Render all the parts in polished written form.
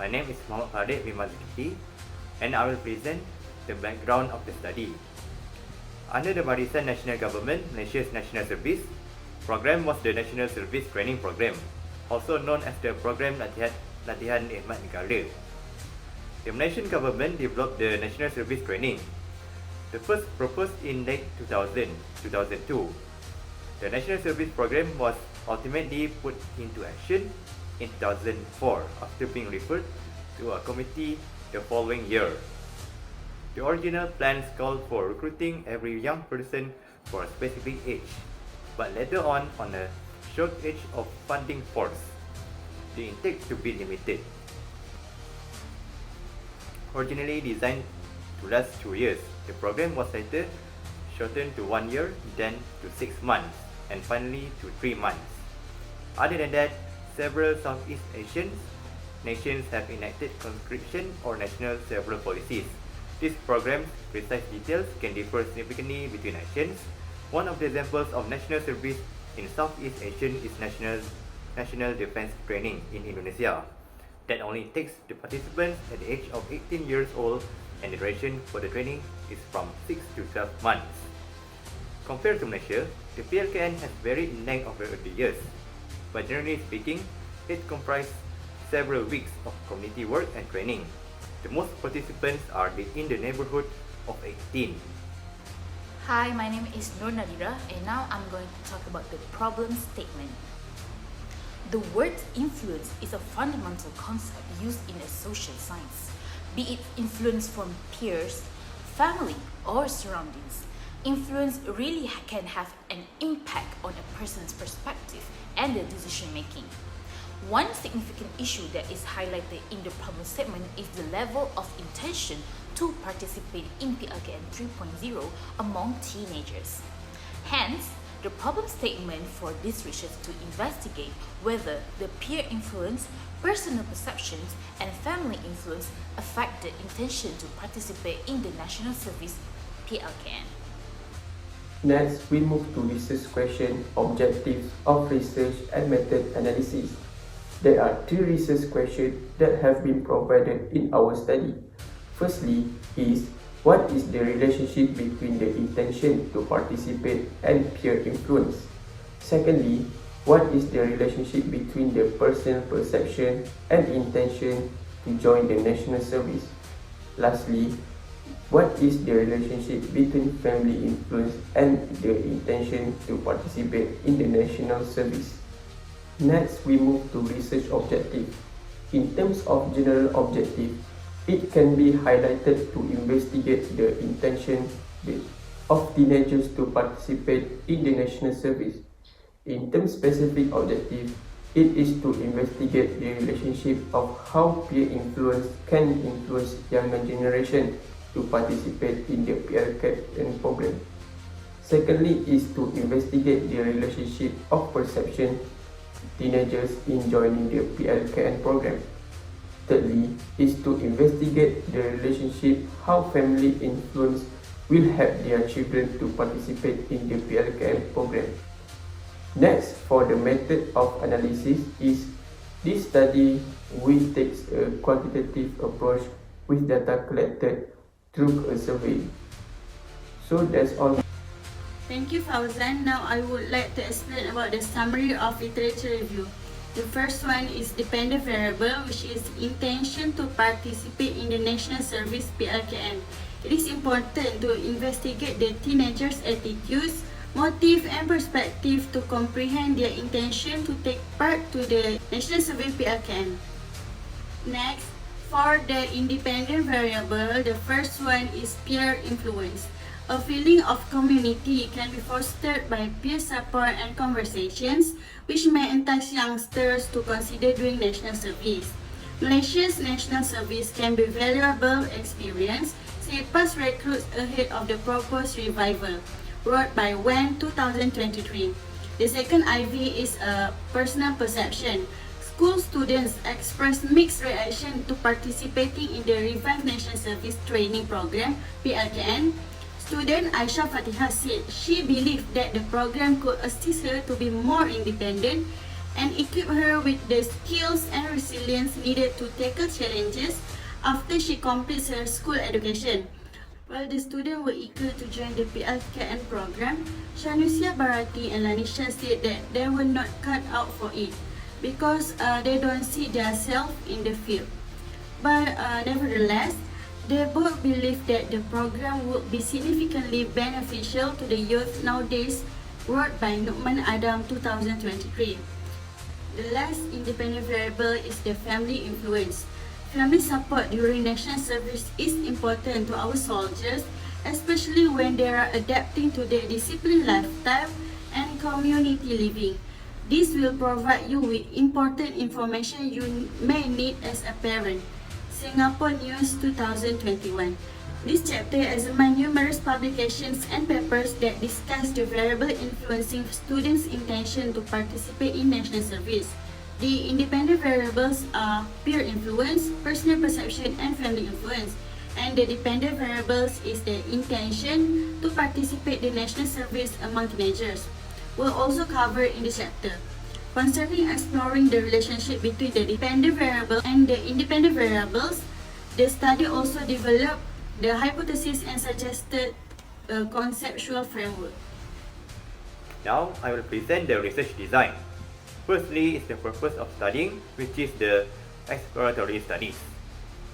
My name is MOHAMAD bin ZULKIPLI, and I will present the background of the study. Under the Barisan National Government, Malaysia's National Service program was the National Service Training Program, also known as the Program Latihan Khidmat Negara. The Malaysian government developed the National Service Training. The first proposed in late 2002. The National Service Program was ultimately put into action in 2004 after being referred to a committee the following year. The original plans called for recruiting every young person for a specific age, but later on a shortage of funding force, the intake to be limited. Originally designed to last 2 years, the program was later shortened to 1 year, then to 6 months, and finally to 3 months. Other than that, several Southeast Asian nations have enacted conscription or national several policies. These programs' precise details can differ significantly between nations. One of the examples of national service in Southeast Asia is National Defense Training in Indonesia, that only takes the participants at the age of 18 years old, and the duration for the training is from 6 to 12 months. Compared to Malaysia, the PLKN has varied in length over the years, but generally speaking, it comprises several weeks of community work and training. The most participants are in the neighborhood of 18. Hi, my name is NADHIRAH, and now I'm going to talk about the problem statement. The word influence is a fundamental concept used in a social science, be it influence from peers, family, or surroundings. Influence really can have an impact on a person's perspective and their decision making. One significant issue that is highlighted in the problem statement is the level of intention to participate in PLKN 3.0 among teenagers. Hence, the problem statement for this research to investigate whether the peer influence, personal perceptions, and family influence affect the intention to participate in the National Service PLKN. Next, we move to research question, objectives of research and method analysis. There are 3 research questions that have been provided in our study. Firstly is, what is the relationship between the intention to participate and peer influence? Secondly, what is the relationship between the personal perception and intention to join the national service? Lastly, what is the relationship between family influence and the intention to participate in the national service? Next, we move to research objective. In terms of general objective, it can be highlighted to investigate the intention of teenagers to participate in the national service. In terms of specific objective, it is to investigate the relationship of how peer influence can influence younger generation to participate in the PLKN program. Secondly is to investigate the relationship of perception teenagers in joining the PLKN program. Thirdly is to investigate the relationship how family influence will help their children to participate in the PLKN program. Next, for the method of analysis is, this study will take a quantitative approach with data collected through a survey. So that's all. Thank you, FAUZAN. Now I would like to explain about the summary of literature review. The first one is dependent variable, which is intention to participate in the National Service PLKN. It is important to investigate the teenagers' attitudes, motive, and perspective to comprehend their intention to take part to the National Service PLKN. Next, for the independent variable, the first one is peer influence. A feeling of community can be fostered by peer support and conversations, which may entice youngsters to consider doing national service. Malaysia's national service can be valuable experience, say past recruits ahead of the proposed revival, wrote by Wen 2023. The second IV is a personal perception. School students express mixed reaction to participating in the Revived National Service Training Program, PLKN. Student Aisha Fatihah said she believed that the program could assist her to be more independent and equip her with the skills and resilience needed to tackle challenges after she completes her school education. While the students were eager to join the PLKN program, Shanusia Barati and Lanisha said that they were not cut out for it because they don't see themselves in the field. But nevertheless, they both believe that the program would be significantly beneficial to the youth nowadays, wrote by Nukman Adam 2023. The last independent variable is the family influence. Family support during national service is important to our soldiers, especially when they are adapting to their disciplined lifestyle and community living. This will provide you with important information you may need as a parent. Singapore News 2021. This chapter examines numerous publications and papers that discuss the variable influencing students' intention to participate in national service. The independent variables are peer influence, personal perception, and family influence. And the dependent variables is the intention to participate in national service among teenagers. We'll also cover in this chapter. Concerning exploring the relationship between the dependent variable and the independent variables, the study also developed the hypothesis and suggested a conceptual framework. Now I will present the research design. Firstly is the purpose of studying, which is the exploratory studies.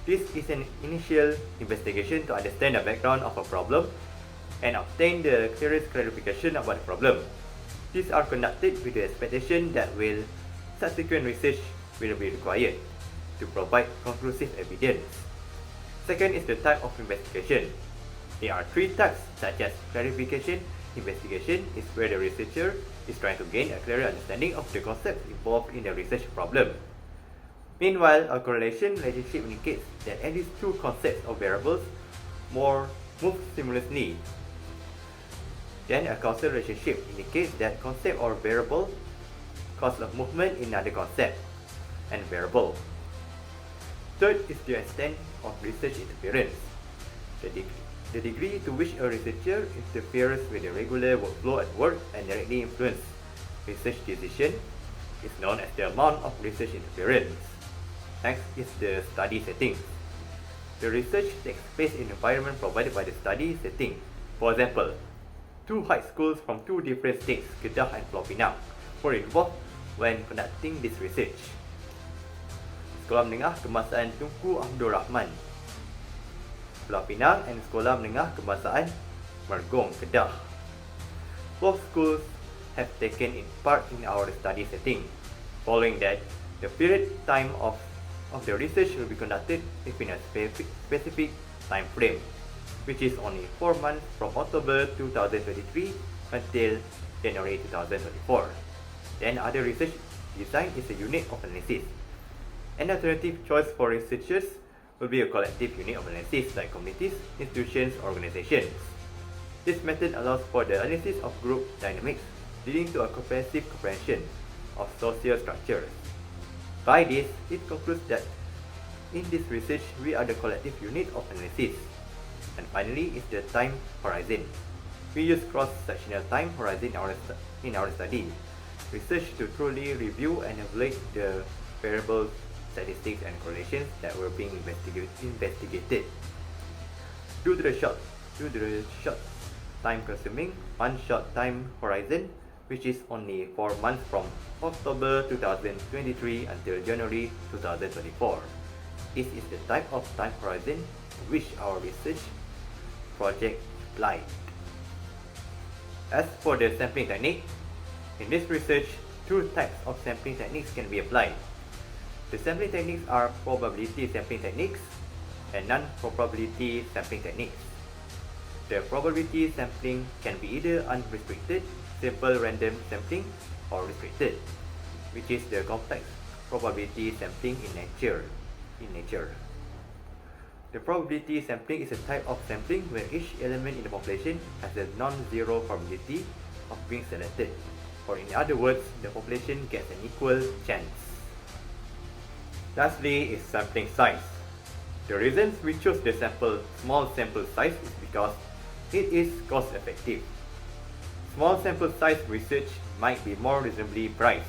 This is an initial investigation to understand the background of a problem and obtain the clearest clarification about the problem. These are conducted with the expectation that subsequent research will be required to provide conclusive evidence. Second is the type of investigation. There are three types, such as clarification. Investigation is where the researcher is trying to gain a clearer understanding of the concepts involved in the research problem. Meanwhile, a correlation relationship indicates that at least two concepts or variables move seamlessly. Then a causal relationship indicates that concept or variable cause of movement in another concept and variable. Third is the extent of research interference. The degree to which a researcher interferes with the regular workflow at work and directly influences research decision is known as the amount of research interference. Next is the study setting. The research takes place in an environment provided by the study setting. For example, two high schools from two different states, Kedah and Pulau Pinang, were involved when conducting this research. Sekolah Menengah Kebangsaan Tunku Abdul Rahman, Pulau Pinang, and Sekolah Menengah Kebangsaan Mergong, Kedah. Both schools have taken part in our study setting. Following that, the period time of the research will be conducted within a specific time frame, which is only 4 months from October 2023 until January 2024. Then other research design is a unit of analysis. An alternative choice for researchers will be a collective unit of analysis like communities, institutions, or organizations. This method allows for the analysis of group dynamics, leading to a comprehensive comprehension of social structures. By this, it concludes that in this research, we are the collective unit of analysis. And finally is the time horizon. We use cross-sectional time horizon in our study. Research to truly review and evaluate the variables, statistics, and correlations that were being investigated. Due to the short time consuming, one short time horizon, which is only 4 months from October 2023 until January 2024. This is the type of time horizon to which our research project applied. As for the sampling technique, in this research, two types of sampling techniques can be applied. The sampling techniques are probability sampling techniques and non-probability sampling techniques. The probability sampling can be either unrestricted, simple random sampling, or restricted, which is the complex probability sampling in nature. The probability sampling is a type of sampling where each element in the population has a non-zero probability of being selected, or in other words, the population gets an equal chance. Lastly is sampling size. The reasons we chose the small sample size is because it is cost effective. Small sample size research might be more reasonably priced,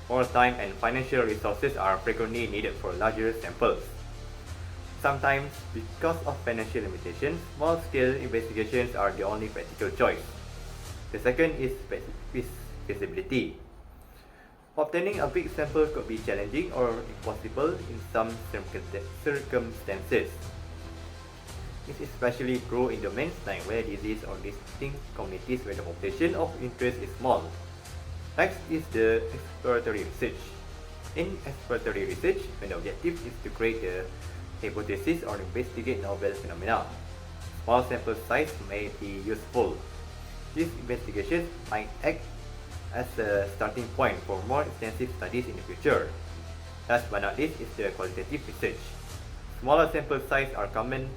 More time and financial resources are frequently needed for larger samples. Sometimes, because of financial limitations, small-scale investigations are the only practical choice. The second is feasibility. Obtaining a big sample could be challenging or impossible in some circumstances. This is especially true in domains like rare disease or distinct communities where the population of interest is small. Next is the exploratory research. In exploratory research, when the objective is to create a hypothesis or investigate novel phenomena, small sample size may be useful. These investigations might act as a starting point for more extensive studies in the future. Last but not least is the qualitative research. Smaller sample size are common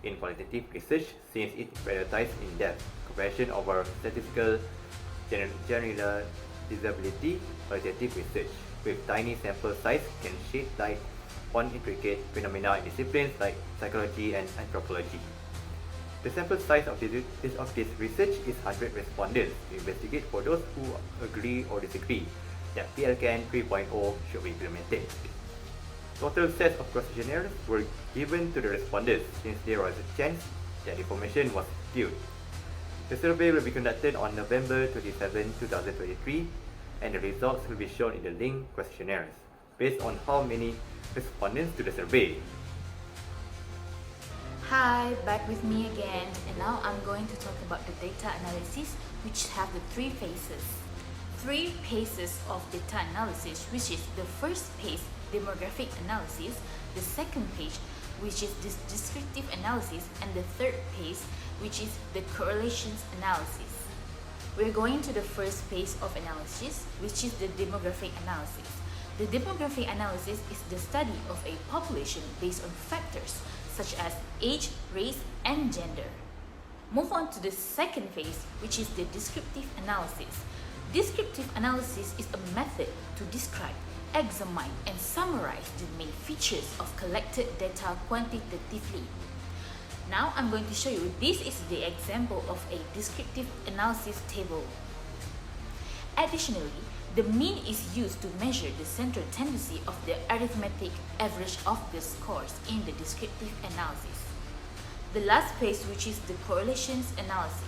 in qualitative research since it prioritizes in-depth comparison over statistical generalizability. Qualitative research with tiny sample size can shed light on intricate phenomena in disciplines like psychology and anthropology. The sample size of this research is 100 respondents to investigate for those who agree or disagree that PLKN 3.0 should be implemented. Total sets of questionnaires were given to the respondents since there was a chance that information was skewed. The survey will be conducted on November 27, 2023, and the results will be shown in the linked questionnaires based on how many respondents to the survey. Hi, back with me again, and now I'm going to talk about the data analysis, which have the three phases. Three phases of data analysis, which is the first phase, demographic analysis, the second phase, which is this descriptive analysis, and the third phase, which is the correlations analysis. We're going to the first phase of analysis, which is the demographic analysis. The demographic analysis is the study of a population based on factors such as age, race, and gender. Move on to the second phase, which is the descriptive analysis. Descriptive analysis is a method to describe, examine, and summarize the main features of collected data quantitatively. Now I'm going to show you, this is the example of a descriptive analysis table. Additionally, the mean is used to measure the central tendency of the arithmetic average of the scores in the descriptive analysis. The last phase, which is the correlations analysis.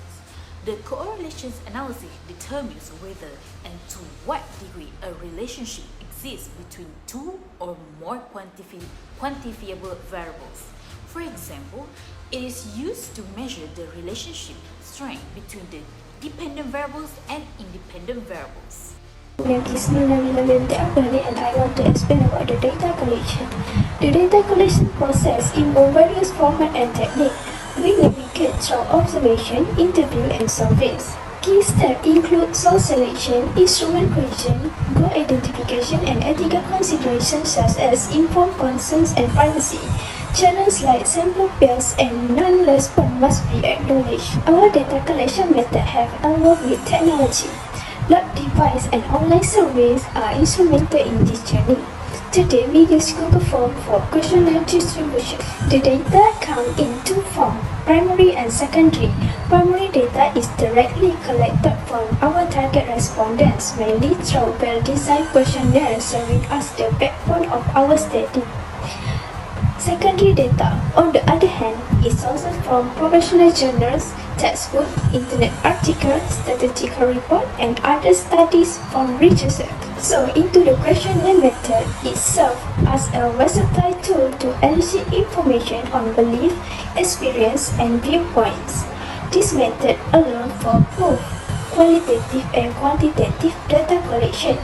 The correlations analysis determines whether and to what degree a relationship exists between two or more quantifiable variables. For example, it is used to measure the relationship strength between the dependent variables and independent variables. My name is NURUL and I want to explain about the data collection. The data collection process involves various formats and techniques. We navigate through observation, interview, and surveys. Key steps include source selection, instrument creation, goal identification, and ethical considerations such as informed consent and privacy. Challenges like sample bias and non-response must be acknowledged. Our data collection method have evolved with technology. Lab device and online surveys are instrumental in this journey. Today, we use Google Form for questionnaire distribution. The data come in two forms, primary and secondary. Primary data is directly collected from our target respondents, mainly through well-designed questionnaires serving as the backbone of our study. Secondary data, on the other hand, is sourced from professional journals, textbooks, internet articles, statistical reports, and other studies from researchers. So, into the questionnaire method itself as a versatile tool to elicit information on belief, experience, and viewpoints. This method allows for both qualitative and quantitative data collection.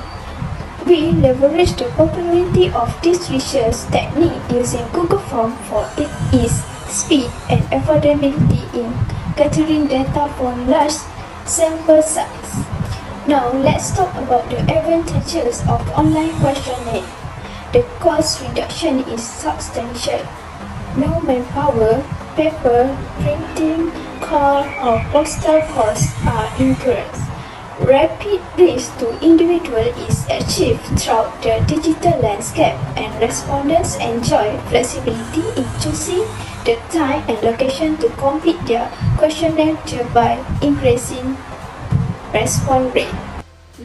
We leverage the popularity of this research technique using Google Form for its ease, speed, and affordability in gathering data from large sample size. Now let's talk about the advantages of online questionnaire. The cost reduction is substantial. No manpower, paper, printing, call, or postal costs are incurred. Rapid reach to individual is achieved throughout the digital landscape, and respondents enjoy flexibility in choosing the time and location to complete their questionnaire, thereby increasing response rate.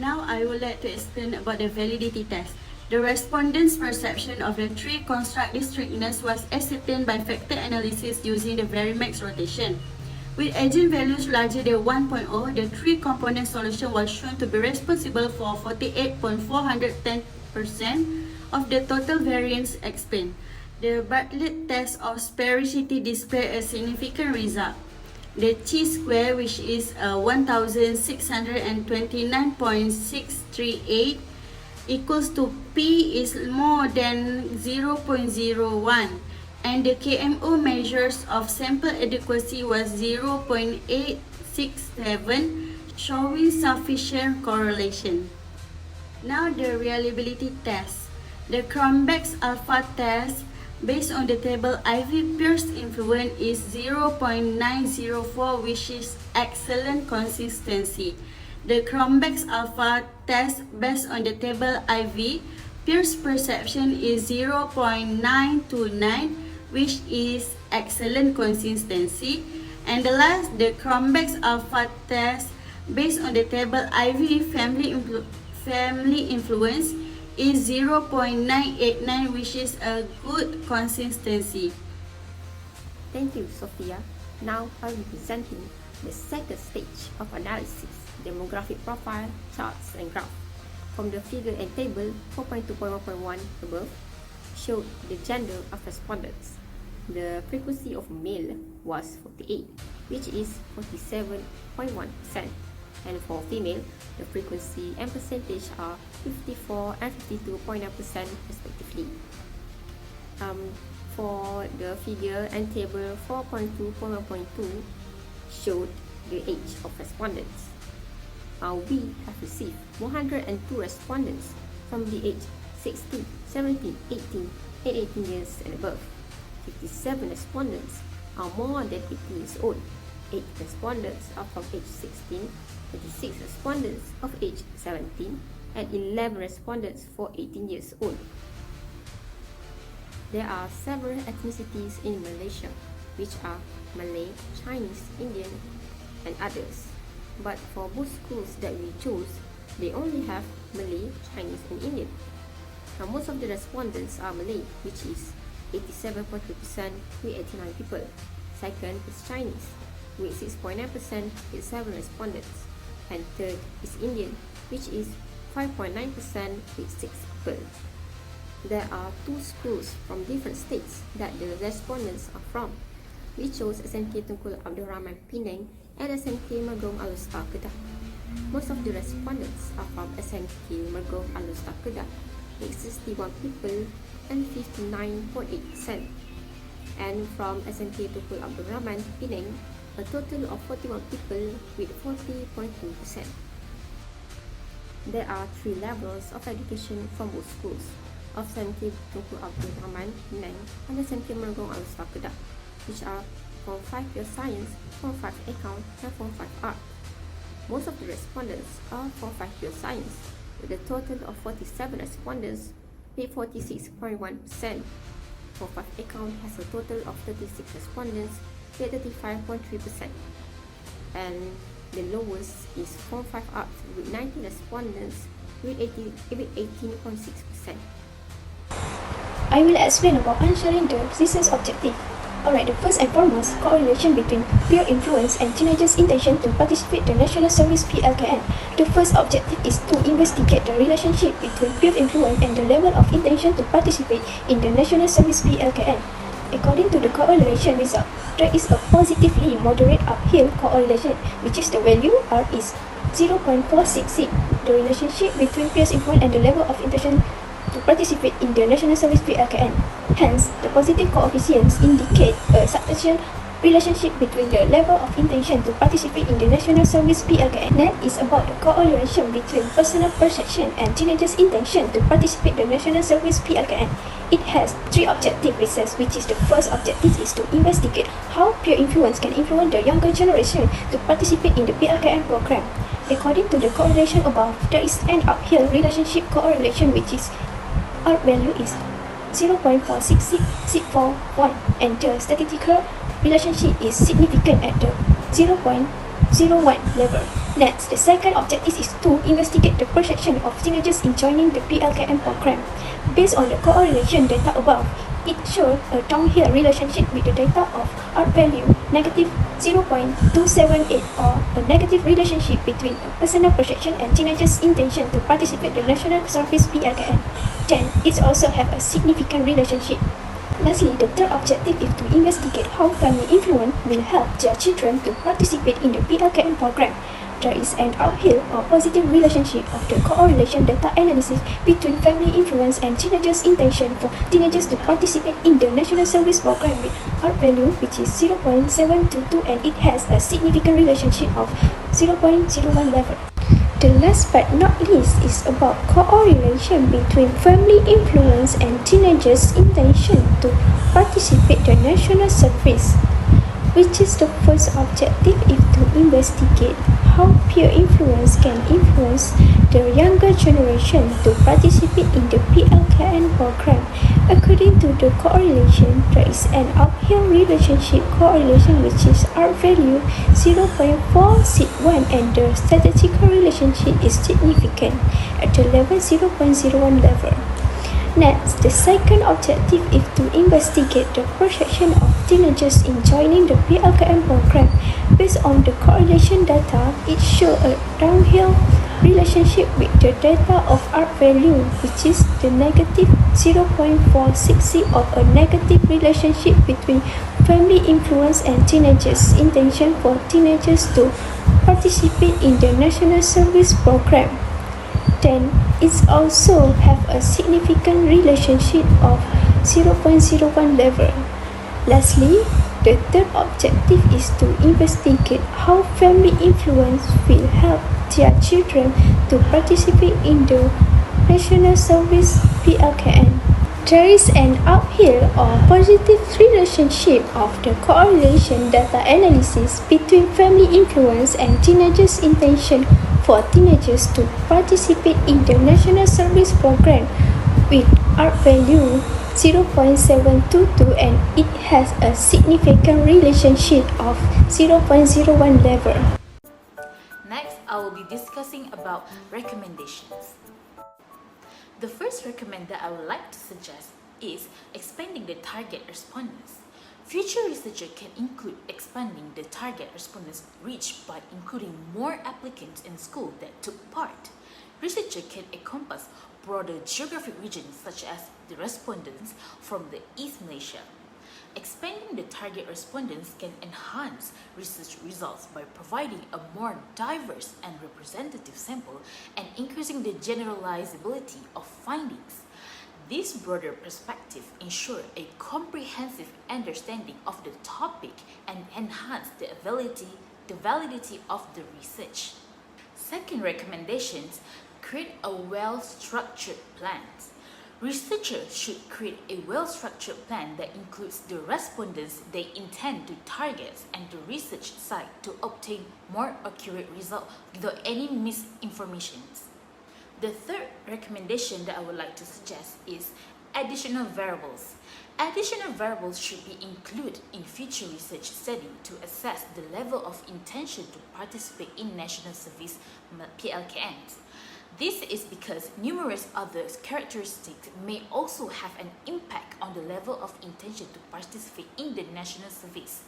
Now I would like to explain about the validity test. The respondents' perception of the three construct districtness was ascertained by factor analysis using the varimax rotation. With eigenvalues larger than 1.0, the three-component solution was shown to be responsible for 48.410% of the total variance explained. The Bartlett test of sphericity displayed a significant result. The chi-square, which is 1629.638, equals to P is more than 0.01, and the KMO measures of sample adequacy was 0.867, showing sufficient correlation. Now the reliability test. The Cronbach's alpha test based on the table IV Pierce influence is 0.904, which is excellent consistency. The Cronbach's alpha test based on the table IV Pierce perception is 0.929, which is excellent consistency. And the last, the Cronbach's alpha test based on the table IV family influence is 0.989, which is a good consistency. Thank you, Sophia. Now I will be presenting the second stage of analysis, demographic profile, charts and graph. From the figure and table 4.2.1.1 above showed the gender of respondents. The frequency of male was 48, which is 47.1%. And for female, the frequency and percentage are 54 and 52.9% respectively. For the figure and table 4.2.1.2 showed the age of respondents. We have received 102 respondents from the age 16, 17, 18, and 18 years and above. 57 respondents are more than 18 years old. 8 respondents are from age 16, 26 respondents of age 17, and 11 respondents for 18 years old. There are several ethnicities in Malaysia, which are Malay, Chinese, Indian, and others. But for both schools that we chose, they only have Malay, Chinese, and Indian. Now most of the respondents are Malay, which is 87.2% with 89 people. Second is Chinese, with 6.9% with 7 respondents. And third is Indian, which is 5.9% with 6 people. There are 2 schools from different states that the respondents are from. We chose SMK Tunku Abdul Rahman Penang and SMK Mergong Alustar Kedah. Most of the respondents are from SMK Mergong Alustar Kedah, with 61 people and 59.8%. And from SMK Tunku Abdul Rahman Penang, a total of 41 people with 40.2%. There are 3 levels of education from both schools, of SMK Tunku Abdul Rahman Penang and SMK Mergong Alustar Kedah, which are Form 5 Pure Science, Form 5 Account, and Form 5 Art. Most of the respondents are Form 5 Pure Science, with a total of 47 respondents with 46.1%. Form 5 Account has a total of 36 respondents with 35.3%. And the lowest is Form 5 Art with 19 respondents with 18.6%. I will explain about answering the research objective. Alright, the first and foremost, correlation between peer influence and teenagers' intention to participate in the National Service PLKN. The first objective is to investigate the relationship between peer influence and the level of intention to participate in the National Service PLKN. According to the correlation result, there is a positively moderate uphill correlation, which is the value R is 0.466. The relationship between peer influence and the level of intention to participate in the National Service PLKN. Hence, the positive coefficients indicate a substantial relationship between the level of intention to participate in the National Service PLKN. Next is about the correlation between personal perception and teenagers' intention to participate in the National Service PLKN. It has 3 objective research, which is the first objective is to investigate how peer influence can influence the younger generation to participate in the PLKN program. According to the correlation above, there is an uphill relationship correlation, which is R value is 0.46641, and the statistical relationship is significant at the 0.01 level. Next, the second objective is to investigate the perception of teenagers in joining the PLKN program. Based on the correlation data above, it showed a downhill relationship with the data of art value negative 0.278 or a negative relationship between a personal perception and teenagers' intention to participate in the National Service PLKN. Then, it also have a significant relationship. Lastly, the third objective is to investigate how family influence will help their children to participate in the PLKN program. There is an uphill or positive relationship of the correlation data analysis between family influence and teenagers' intention for teenagers to participate in the National Service program with art value which is 0.722 and it has a significant relationship of 0.01 level. The last but not least is about correlation between family influence and teenagers' intention to participate in the National Service, which is the first objective is to investigate how peer influence can influence the younger generation to participate in the PLKN program. According to the correlation, there is an uphill relationship correlation which is art value 0.461 and the statistical relationship is significant at the level 0.01 level. Next, the second objective is to investigate the perception of teenagers in joining the PLKN program. Based on the correlation data, it shows a downhill relationship with the data of art value, which is the negative 0.460 of a negative relationship between family influence and teenagers' intention for teenagers to participate in the National Service program. Then, it also have a significant relationship of 0.01 level. Lastly, the third objective is to investigate how family influence will help their children to participate in the National Service PLKN. There is an uphill or positive relationship of the correlation data analysis between family influence and teenagers' intention for teenagers to participate in the National Service program with art value 0.722 and it has a significant relationship of 0.01 level. Next, I will be discussing about recommendations. The first recommend that I would like to suggest is expanding the target respondents. Future researchers can include expanding the target respondents reach by including more applicants in school that took part. Researchers can encompass broader geographic regions such as the respondents from the East Malaysia. Expanding the target respondents can enhance research results by providing a more diverse and representative sample and increasing the generalizability of findings. This broader perspective ensures a comprehensive understanding of the topic and enhance the validity of the research. Second recommendations, create a well-structured plan. Researchers should create a well-structured plan that includes the respondents they intend to target and the research site to obtain more accurate results without any misinformations. The third recommendation that I would like to suggest is additional variables. Additional variables should be included in future research study to assess the level of intention to participate in National Service PLKNs. This is because numerous other characteristics may also have an impact on the level of intention to participate in the National Service,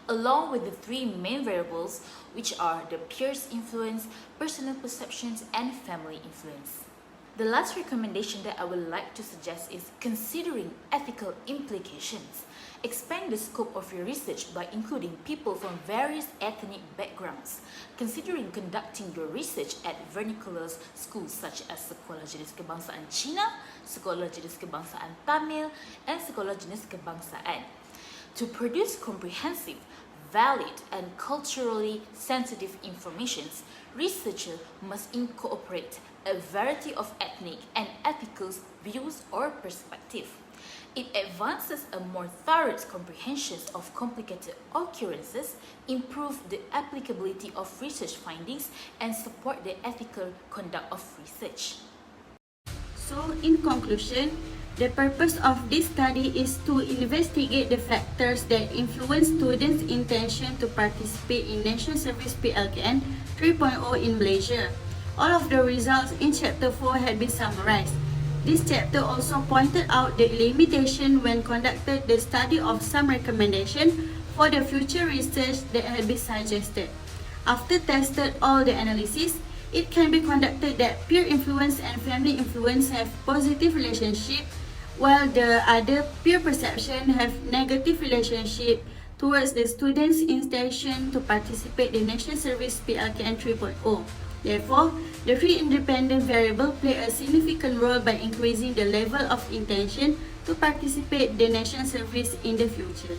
along with the three main variables, which are the peers' influence, personal perceptions, and family influence. The last recommendation that I would like to suggest is considering ethical implications. Expand the scope of your research by including people from various ethnic backgrounds. Considering conducting your research at vernacular schools such as Sekolah Jenis Kebangsaan Cina, Sekolah Jenis Kebangsaan Tamil, and Sekolah Jenis Kebangsaan. To produce comprehensive, valid, and culturally sensitive information, researchers must incorporate a variety of ethnic and ethical views or perspectives. It advances a more thorough comprehension of complicated occurrences, improve the applicability of research findings, and support the ethical conduct of research. So, in conclusion, the purpose of this study is to investigate the factors that influence students' intention to participate in National Service PLKN 3.0 in Malaysia. All of the results in Chapter 4 had been summarized. This chapter also pointed out the limitation when conducted the study of some recommendation for the future research that had been suggested. After tested all the analysis, it can be conducted that peer influence and family influence have positive relationship, while the other peer perception have negative relationship towards the students' intention to participate in National Service PLKN 3.0. Therefore, the three independent variables play a significant role by increasing the level of intention to participate in the National Service in the future.